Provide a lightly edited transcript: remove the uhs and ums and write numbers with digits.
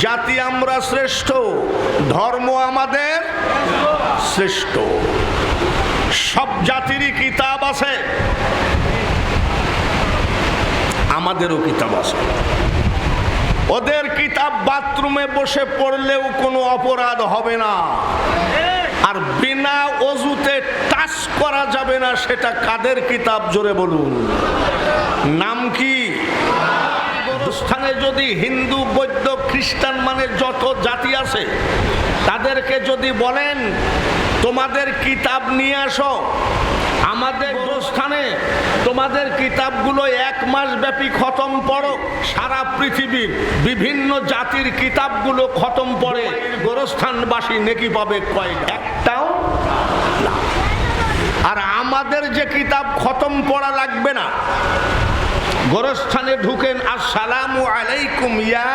জাতি আমরা শ্রেষ্ঠ, ধর্ম আমাদের শ্রেষ্ঠ। সব জাতিরই কিতাব আছে, আমাদেরও কিতাব আছে। ওদের কিতাব বাথরুমে বসে পড়লেও কোনো অপরাধ হবে না, আর বিনা অজুতে টাচ করা যাবে না। সেটা কাদের কিতাব জোরে বলুন? নাম কি? স্থানে যদি হিন্দু, বৌদ্ধ, খ্রিস্টান মানে যত জাতি আছে তাদেরকে যদি বলেন তোমাদের কিতাব নিয়ে আসো, আমাদের স্থানে তোমাদের কিতাবগুলো 1 মাস ব্যাপী খতম পড়ো, সারা পৃথিবীর বিভিন্ন জাতির কিতাবগুলো খতম পড়ে, গোরস্থানবাসী নেকি পাবে কয়টা? একটাও না। আর আমাদের যে কিতাব খতম পড়া লাগবে না, গোরস্থানে ঢুকেন আসসালামু আলাইকুম ইয়া